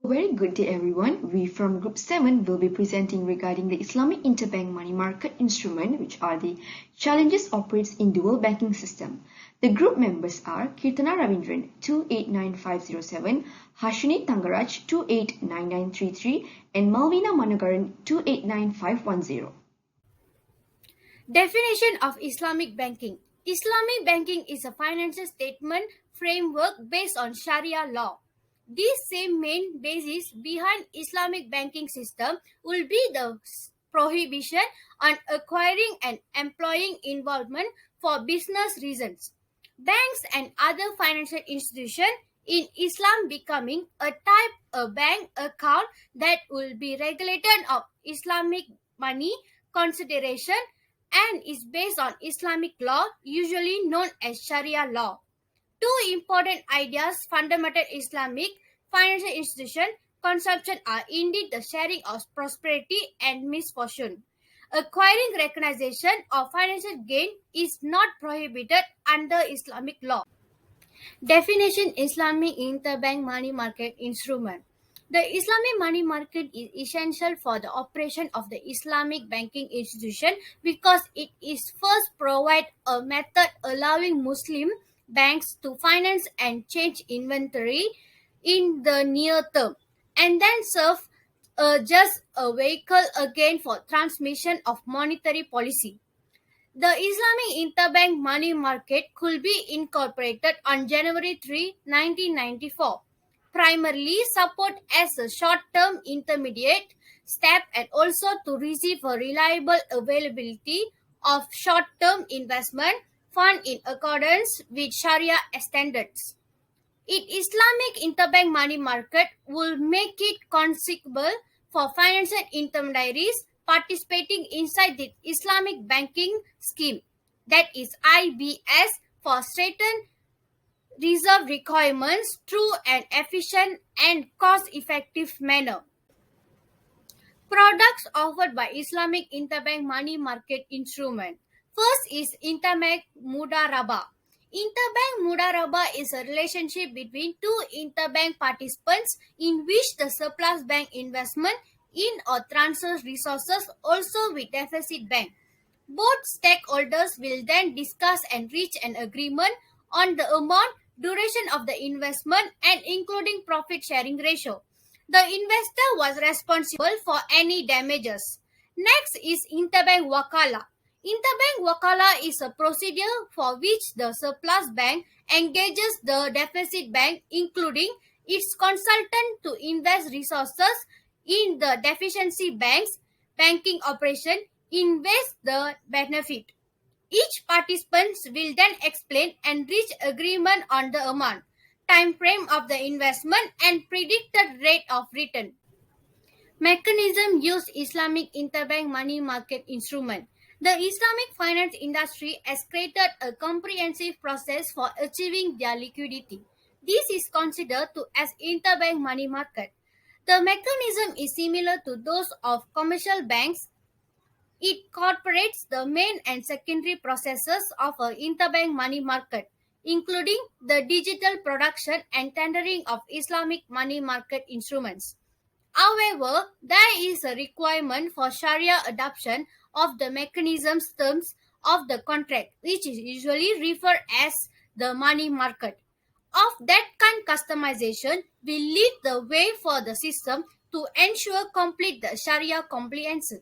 Very good day everyone. We from Group 7 will be presenting regarding the Islamic interbank money market instrument, which are the challenges operates in dual banking system. The group members are Kirtana Ravindran 289507, Hashini Tangaraj 289933 and Malvina Managaran 289510. Definition of Islamic banking. Islamic banking is a financial statement framework based on Sharia law. This same main basis behind Islamic banking system will be the prohibition on acquiring and employing involvement for business reasons. Banks and other financial institutions in Islam becoming a type of bank account that will be regulated of Islamic money consideration and is based on Islamic law, usually known as Sharia law. Two important ideas fundamental Islamic financial institution consumption are indeed the sharing of prosperity and misfortune. Acquiring recognition of financial gain is not prohibited under Islamic law. Definition Islamic interbank money market instrument. The Islamic money market is essential for the operation of the Islamic banking institution because it is first provide a method allowing Muslim banks to finance and change inventory in the near term and then serve just a vehicle again for transmission of monetary policy. The Islamic interbank money market could be incorporated on January 3, 1994, primarily support as a short-term intermediate step and also to receive a reliable availability of short-term investment fund in accordance with Sharia standards. Islamic interbank money market will make it consequable for financial intermediaries participating inside the Islamic banking scheme, that is IBS, for certain reserve requirements through an efficient and cost-effective manner. Products offered by Islamic interbank money market instrument. First is Interbank Mudaraba. Interbank Mudaraba is a relationship between two interbank participants in which the surplus bank investment in or transfers resources also with deficit bank. Both stakeholders will then discuss and reach an agreement on the amount, duration of the investment and including profit sharing ratio. The investor was responsible for any damages. Next is Interbank Wakala. Interbank Wakala is a procedure for which the surplus bank engages the deficit bank, including its consultant, to invest resources in the deficiency bank's banking operation, invest the benefit. Each participant will then explain and reach agreement on the amount, time frame of the investment and predicted rate of return. Mechanism used Islamic interbank money market instrument. The Islamic finance industry has created a comprehensive process for achieving their liquidity. This is considered to as interbank money market. The mechanism is similar to those of commercial banks. It incorporates the main and secondary processes of an interbank money market, including the digital production and tendering of Islamic money market instruments. However, there is a requirement for Sharia adoption of the mechanism's terms of the contract, which is usually referred as the money market. Of that kind customization will lead the way for the system to ensure complete the Sharia compliance.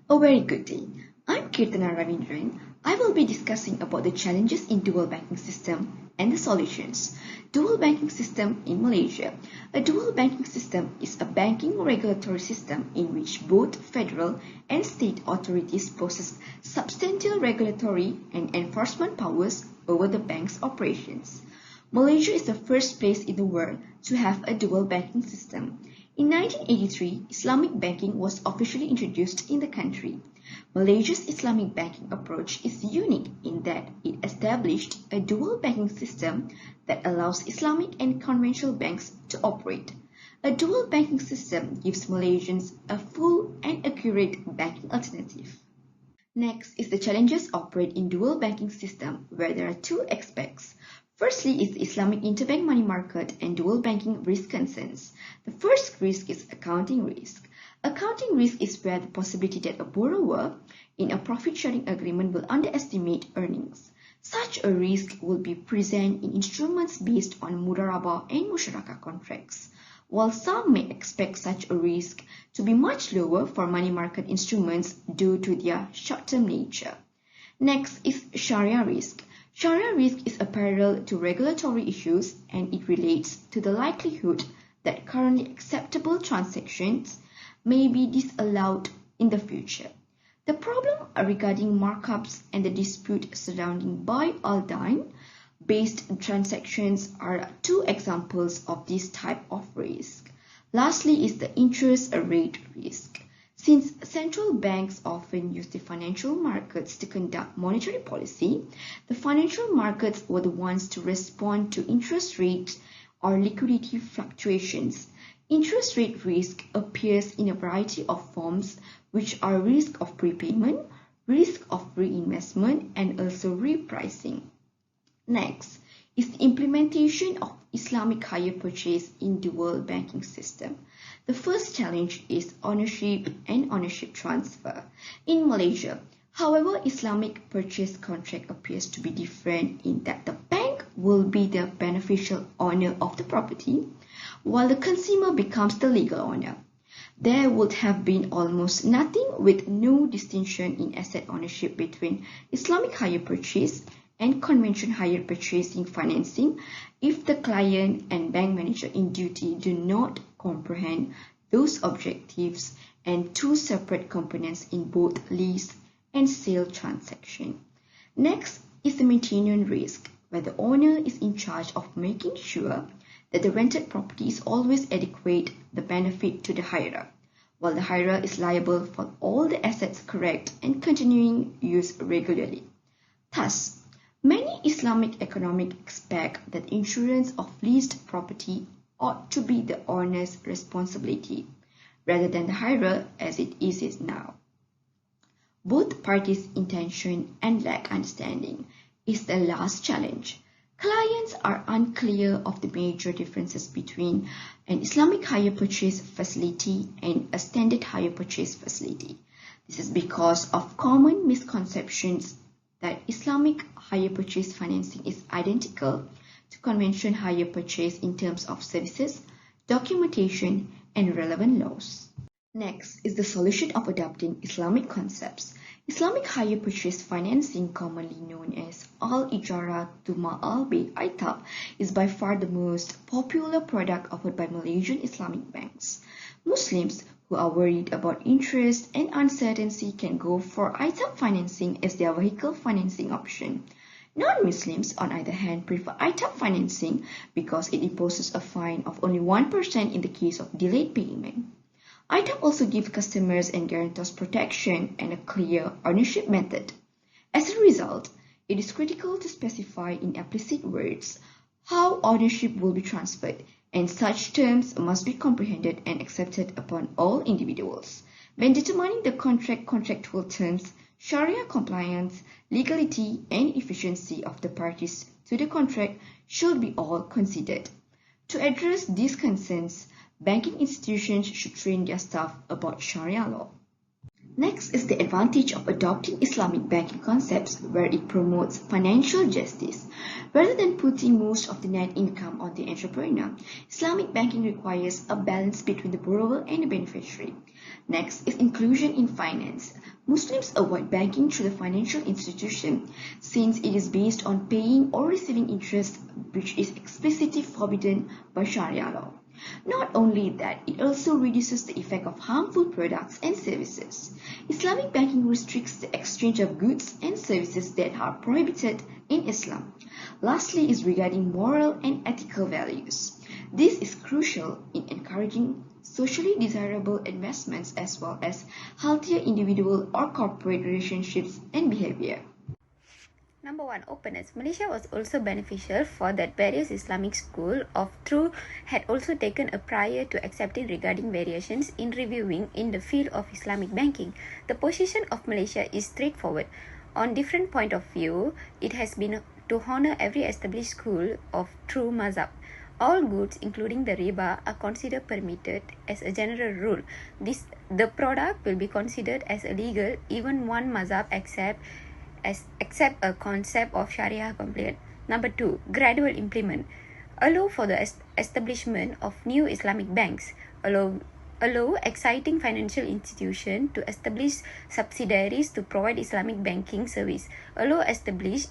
A very good day. I'm Kirtana Ravindran. I will be discussing about the challenges in dual banking system and the solutions. Dual banking system in Malaysia. A dual banking system is a banking regulatory system in which both federal and state authorities possess substantial regulatory and enforcement powers over the bank's operations. Malaysia is the first place in the world to have a dual banking system. In 1983, Islamic banking was officially introduced in the country. Malaysia's Islamic banking approach is unique in that it established a dual banking system that allows Islamic and conventional banks to operate. A dual banking system gives Malaysians a full and accurate banking alternative. Next is the challenges operate in dual banking system, where there are two aspects. Firstly is the Islamic interbank money market and dual banking risk concerns. The first risk is accounting risk. Accounting risk is where the possibility that a borrower in a profit-sharing agreement will underestimate earnings. Such a risk will be present in instruments based on mudarabah and musyarakah contracts, while some may expect such a risk to be much lower for money market instruments due to their short-term nature. Next is Sharia risk. Sharia risk is a parallel to regulatory issues and it relates to the likelihood that currently acceptable transactions may be disallowed in the future. The problem regarding markups and the dispute surrounding buy or dine based transactions are two examples of this type of risk. Lastly is the interest rate risk. Since central banks often use the financial markets to conduct monetary policy, the financial markets were the ones to respond to interest rates or liquidity fluctuations. Interest rate risk appears in a variety of forms, which are risk of prepayment, risk of reinvestment, and also repricing. Next is the implementation of Islamic hire purchase in dual banking system. The first challenge is ownership and ownership transfer. In Malaysia, however, Islamic purchase contract appears to be different in that the bank will be the beneficial owner of the property, while the consumer becomes the legal owner. There would have been almost nothing with no distinction in asset ownership between Islamic hire purchase and conventional hire purchasing financing if the client and bank manager in duty do not comprehend those objectives and two separate components in both lease and sale transaction. Next is the maintenance risk, where the owner is in charge of making sure that the rented property is always adequate the benefit to the hirer, while the hirer is liable for all the assets correct and continuing use regularly. Thus, many Islamic economics expect that insurance of leased property ought to be the owner's responsibility, rather than the hirer as it is now. Both parties' intention and lack understanding is the last challenge. Clients are unclear of the major differences between an Islamic hire purchase facility and a standard hire purchase facility. This is because of common misconceptions that Islamic hire purchase financing is identical to conventional hire purchase in terms of services, documentation, and relevant laws. Next is the solution of adopting Islamic concepts. Islamic hire purchase financing, commonly known as Al-Ijara Tuma Al-Bay ITAB, is by far the most popular product offered by Malaysian Islamic banks. Muslims who are worried about interest and uncertainty can go for ITAB financing as their vehicle financing option. Non-Muslims, on either hand, prefer ITAB financing because it imposes a fine of only 1% in the case of delayed payment. ITAB also gives customers and guarantors protection and a clear ownership method. As a result, it is critical to specify in explicit words how ownership will be transferred, and such terms must be comprehended and accepted upon all individuals. When determining the contractual terms, Sharia compliance, legality, and efficiency of the parties to the contract should be all considered. To address these concerns, banking institutions should train their staff about Sharia law. Next is the advantage of adopting Islamic banking concepts, where it promotes financial justice. Rather than putting most of the net income on the entrepreneur, Islamic banking requires a balance between the borrower and the beneficiary. Next is inclusion in finance. Muslims avoid banking through the financial institution since it is based on paying or receiving interest, which is explicitly forbidden by Sharia law. Not only that, it also reduces the effect of harmful products and services. Islamic banking restricts the exchange of goods and services that are prohibited in Islam. Lastly is regarding moral and ethical values. This is crucial in encouraging socially desirable investments as well as healthier individual or corporate relationships and behavior. Number 1, openness. Malaysia was also beneficial for that various Islamic schools of thought had also taken a prior to accepting regarding variations in reviewing in the field of Islamic banking. The position of Malaysia is straightforward. On different point of view, it has been to honor every established school of true mazhab. All goods, including the riba, are considered permitted as a general rule. The product will be considered as illegal even one mazhab except a concept of Sharia compliant. Number 2, gradual implement. Allow for the establishment of new Islamic banks. Allow exciting financial institution to establish subsidiaries to provide Islamic banking service. Allow established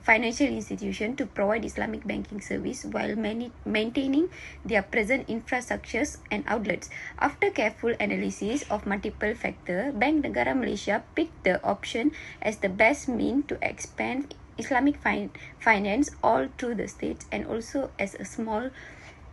financial institution to provide Islamic banking service while maintaining their present infrastructures and outlets. After careful analysis of multiple factors, Bank Negara Malaysia picked the option as the best mean to expand Islamic finance all through the states, and also as a small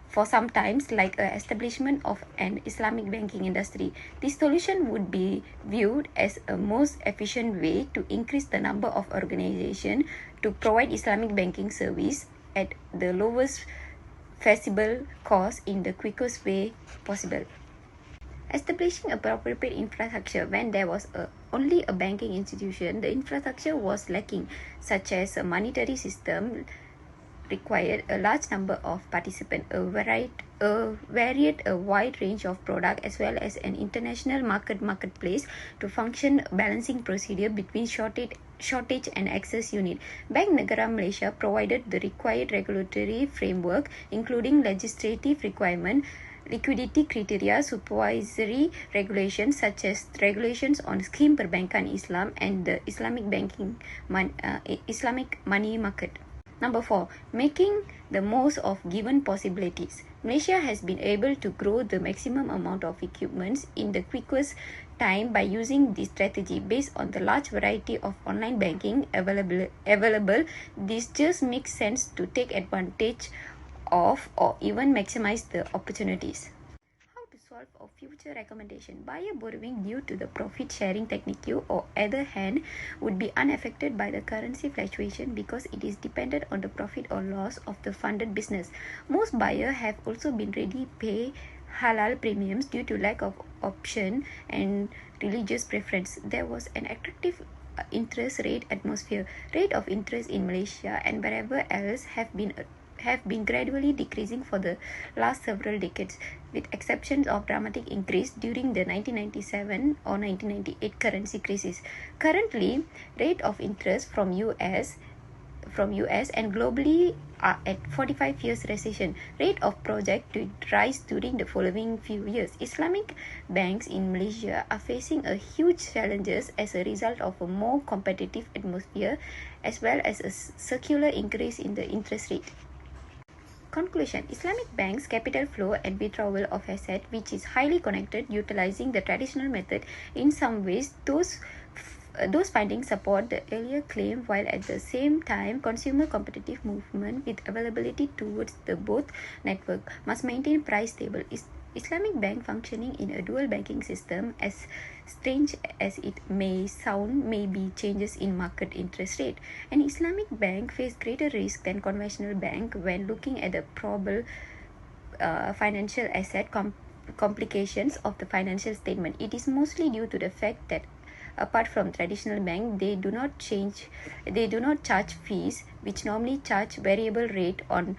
for sometimes like a establishment of an Islamic banking industry. This solution would be viewed as a most efficient way to increase the number of organizations to provide Islamic banking service at the lowest feasible cost in the quickest way possible. Establishing a appropriate infrastructure. When there was only a banking institution, the infrastructure was lacking, such as a monetary system required a large number of participants, a wide range of product, as well as an international marketplace to function balancing procedure between shortage and access unit. Bank Negara Malaysia provided the required regulatory framework, including legislative requirement, liquidity criteria, supervisory regulations such as regulations on scheme perbankan Islam and the Islamic money market. Number 4, making the most of given possibilities. Malaysia has been able to grow the maximum amount of equipments in the quickest time by using this strategy based on the large variety of online banking available. This just makes sense to take advantage of or even maximize the opportunities. How to solve a future recommendation? Buyer borrowing due to the profit sharing technique or other hand would be unaffected by the currency fluctuation because it is dependent on the profit or loss of the funded business. Most buyers have also been ready pay halal premiums due to lack of option and religious preference. There was an attractive interest rate atmosphere. Rate of interest in Malaysia and wherever else have been gradually decreasing for the last several decades, with exceptions of dramatic increase during the 1997 or 1998 currency crisis. Currently, rate of interest from US and globally are at 45 years recession. Rate of project to rise during the following few years. Islamic banks in Malaysia are facing a huge challenges as a result of a more competitive atmosphere as well as a circular increase in the interest rate. Conclusion. Islamic banks capital flow and withdrawal of asset, which is highly connected, utilizing the traditional method. In some ways, those findings support the earlier claim, while at the same time consumer competitive movement with availability towards the both network must maintain price stable. Islamic bank functioning in a dual banking system, as strange as it may sound, may be changes in market interest rate. An Islamic bank face greater risk than conventional bank when looking at the probable financial asset complications of the financial statement. It is mostly due to the fact that apart from traditional bank, they do not charge fees, which normally charge variable rate on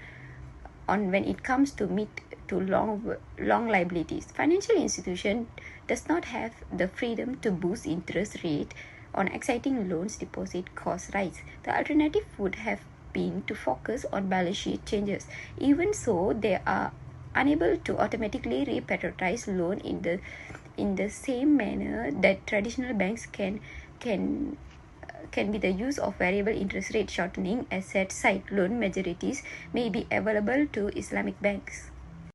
when it comes to mid to long liabilities. Financial institution does not have the freedom to boost interest rate on exciting loans deposit cost rise. The alternative would have been to focus on balance sheet changes. Even so, they are unable to automatically repatriate loan in the same manner that traditional banks can be the use of variable interest rate shortening asset side loan majorities may be available to Islamic banks.